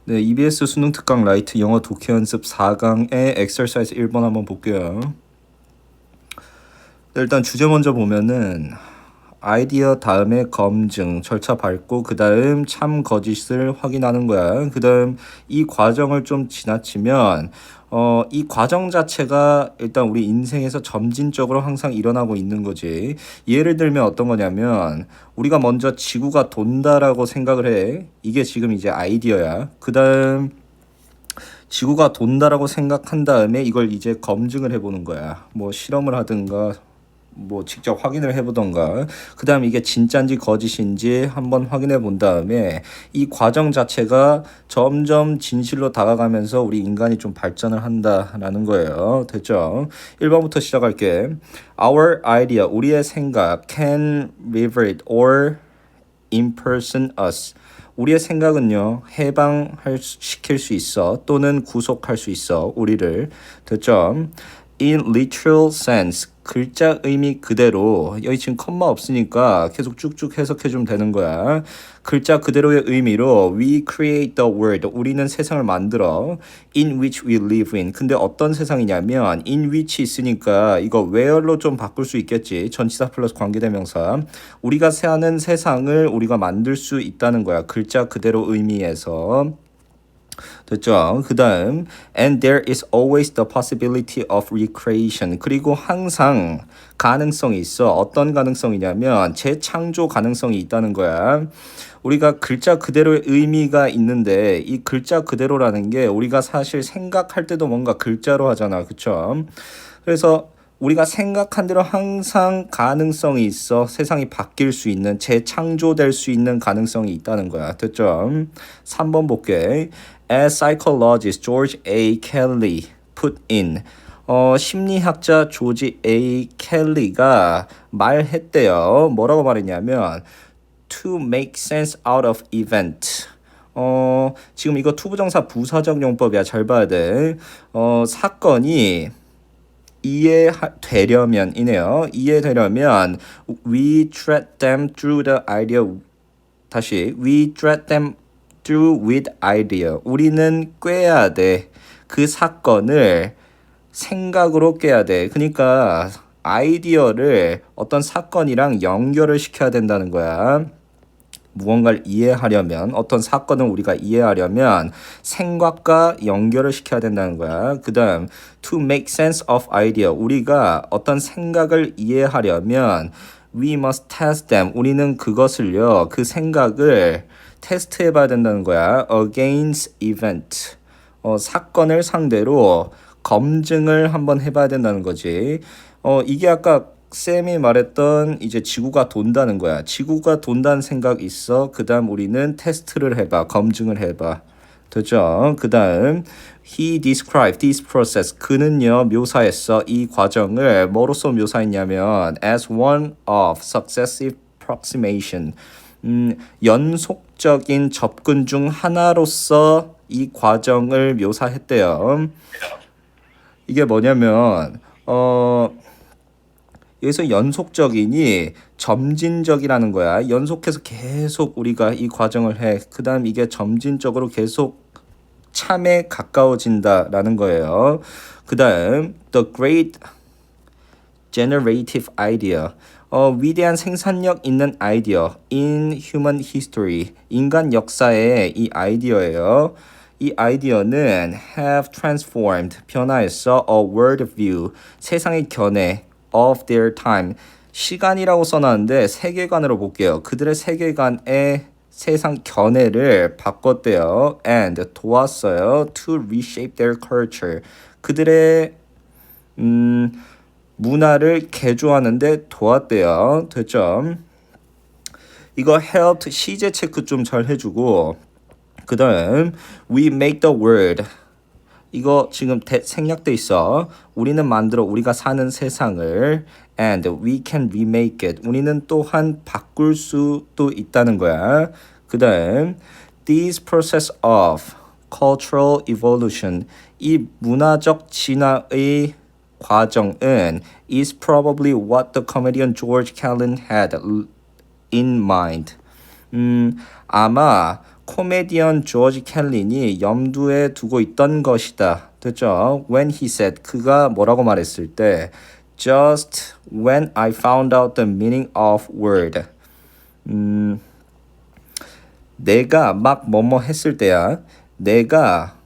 네, EBS 수능 특강 라이트 영어 독해 연습 4강의 exercise 1번 한번 볼게요. 네, 일단 주제 먼저 보면은 아이디어 다음에 검증 절차 밟고 그 다음 참 거짓을 확인하는 거야. 그 다음 이 과정을 좀 지나치면 이 과정 자체가 일단 우리 인생에서 점진적으로 항상 일어나고 있는 거지. 예를 들면 어떤 거냐면 우리가 먼저 지구가 돈다라고 생각을 해. 이게 지금 이제 아이디어야. 그 다음 지구가 돈다라고 생각한 다음에 이걸 이제 검증을 해보는 거야. 뭐 실험을 하든가 뭐 직접 확인을 해보던가 그 다음 이게 진짜인지 거짓인지 한번 확인해 본 다음에 이 과정 자체가 점점 진실로 다가가면서 우리 인간이 좀 발전을 한다라는 거예요. 됐죠? 1번부터 시작할게. Our idea, 우리의 생각 can revert or imperson us. 우리의 생각은요 시킬 수 있어 또는 구속할 수 있어 우리를. 됐죠? In literal sense, 글자 의미 그대로. 여기 지금 컴마 없으니까 계속 쭉쭉 해석해주면 되는 거야. 글자 그대로의 의미로 we create the world, 우리는 세상을 만들어. In which we live in. 근데 어떤 세상이냐면 in which 있으니까 이거 where로 좀 바꿀 수 있겠지. 전치사 플러스 관계대명사. 우리가 사는 세상을 우리가 만들 수 있다는 거야. 글자 그대로 의미에서. 됐죠? 그 다음 and there is always the possibility of recreation. 그리고 항상 가능성이 있어. 어떤 가능성이냐면 재창조 가능성이 있다는 거야. 우리가 글자 그대로의 의미가 있는데 이 글자 그대로라는 게 우리가 사실 생각할 때도 뭔가 글자로 하잖아. 그쵸? 그래서 우리가 생각한 대로 항상 가능성이 있어. 세상이 바뀔 수 있는, 재창조될 수 있는 가능성이 있다는 거야. 됐죠? 3번 볼게. As psychologist George A. Kelly put in. 심리학자 조지 A. 켈리가 말했대요. 뭐라고 말했냐면 to make sense out of event. 지금 이거 투부정사 부사적 용법이야. 잘 봐야 돼. 사건이 이해되려면이네요. 이해되려면 we drag them through the idea. 다시 we drag them through with idea. 우리는 꿰야 돼. 그 사건을 생각으로 꿰야 돼. 그러니까 아이디어를 어떤 사건이랑 연결을 시켜야 된다는 거야. 무언가를 이해하려면 어떤 사건을 우리가 이해하려면 생각과 연결을 시켜야 된다는 거야. 그 다음 to make sense of idea. 우리가 어떤 생각을 이해하려면 we must test them. 우리는 그것을요. 그 생각을 테스트해 봐야 된다는 거야. against event. 사건을 상대로 검증을 한번 해봐야 된다는 거지. 이게 아까 쌤이 말했던 이제 지구가 돈다는 거야. 지구가 돈다는 생각 있어. 그 다음 우리는 테스트를 해봐. 검증을 해봐. 됐죠? 그 다음 he described this process. 그는요 묘사했어. 이 과정을 뭐로써 묘사했냐면 as one of successive approximation. 연속적인 접근 중 하나로서 이 과정을 묘사했대요. 이게 뭐냐면 여기서 연속적이니 점진적이라는 거야. 연속해서 계속 우리가 이 과정을 해. 그 다음 이게 점진적으로 계속 참에 가까워진다라는 거예요. 그 다음 the great generative idea. 위대한 생산력 있는 아이디어 in human history. 인간 역사의 이 아이디어예요. 이 아이디어는 have transformed, 변화했어 a worldview, 세상의 견해 of their time. 시간이라고 써놨는데 세계관으로 볼게요. 그들의 세계관의 세상 견해를 바꿨대요. and 도왔어요. to reshape their culture. 그들의 문화를 개조하는데 도왔대요. 됐죠? 이거 helped 시제 체크 좀 잘 해주고 그 다음 we make the world. 이거 지금 생략돼 있어. 우리는 만들어 우리가 사는 세상을 and we can remake it. 우리는 또한 바꿀 수도 있다는 거야. 그 다음 this process of cultural evolution. 이 문화적 진화의 과정은 is probably what the comedian George Carlin had in mind. 아마 코미디언 조지 캘린이 염두에 두고 있던 것이다. 됐죠? When he said, 그가 뭐라고 말했을 때 just when I found out the meaning of word. 내가 막 뭐뭐 했을 때야. 내가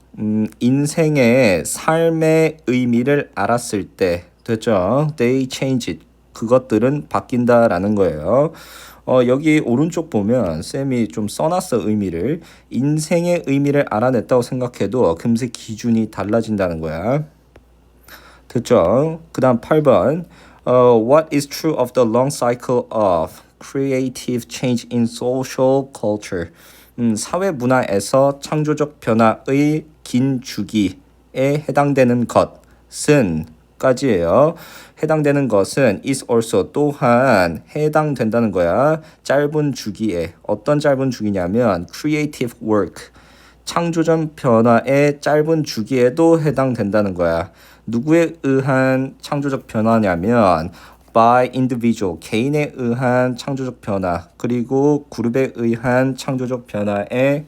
인생의 삶의 의미를 알았을 때. 됐죠? They change it. 그것들은 바뀐다라는 거예요. 여기 오른쪽 보면 쌤이 좀 써놨어 의미를. 인생의 의미를 알아냈다고 생각해도 금세 기준이 달라진다는 거야. 됐죠? 그 다음 8번. What is true of the long cycle of creative change in social culture? 사회 문화에서 창조적 변화의 긴 주기에 해당되는 것은 까지예요. 해당되는 것은 is also 또한 해당된다는 거야. 짧은 주기에. 어떤 짧은 주기냐면 creative work. 창조적 변화의 짧은 주기에도 해당된다는 거야. 누구에 의한 창조적 변화냐면 by individual, 개인에 의한 창조적 변화, 그리고 그룹에 의한 창조적 변화에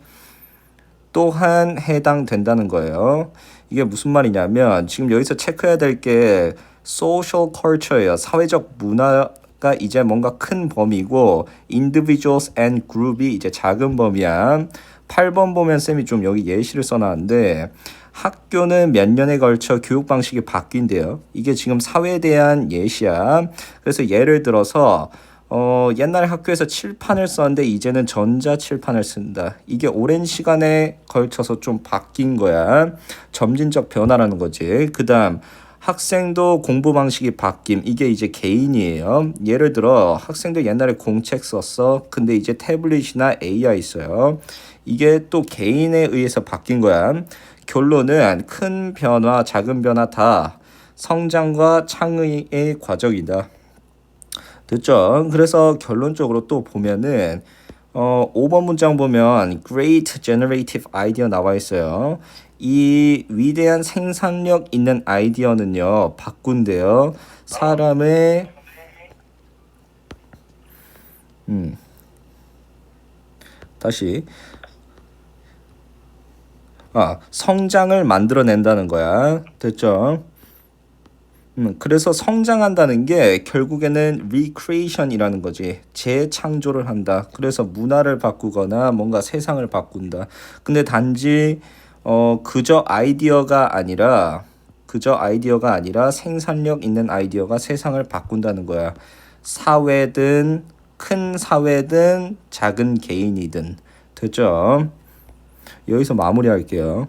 또한 해당된다는 거예요. 이게 무슨 말이냐면 지금 여기서 체크해야 될 게 social culture예요. 사회적 문화가 이제 뭔가 큰 범위고 individuals and group이 이제 작은 범위야. 8번 보면 쌤이 좀 여기 예시를 써놨는데 학교는 몇 년에 걸쳐 교육 방식이 바뀐대요. 이게 지금 사회에 대한 예시야. 그래서 예를 들어서 옛날에 학교에서 칠판을 썼는데 이제는 전자 칠판을 쓴다. 이게 오랜 시간에 걸쳐서 좀 바뀐 거야. 점진적 변화라는 거지. 그 다음 학생도 공부 방식이 바뀜. 이게 이제 개인이에요. 예를 들어 학생도 옛날에 공책 썼어. 근데 이제 태블릿이나 AI 있어요. 이게 또 개인에 의해서 바뀐 거야. 결론은 큰 변화, 작은 변화 다 성장과 창의의 과정이다. 됐죠? 그래서 결론적으로 또 보면은 5번 문장 보면 Great Generative Idea 나와 있어요. 이 위대한 생산력 있는 아이디어는요. 바꾼대요. 사람의 다시 성장을 만들어낸다는 거야. 됐죠? 그래서 성장한다는 게 결국에는 recreation이라는 거지. 재창조를 한다. 그래서 문화를 바꾸거나 뭔가 세상을 바꾼다. 근데 단지 그저 아이디어가 아니라 생산력 있는 아이디어가 세상을 바꾼다는 거야. 사회든 큰 사회든 작은 개인이든. 됐죠? 여기서 마무리할게요.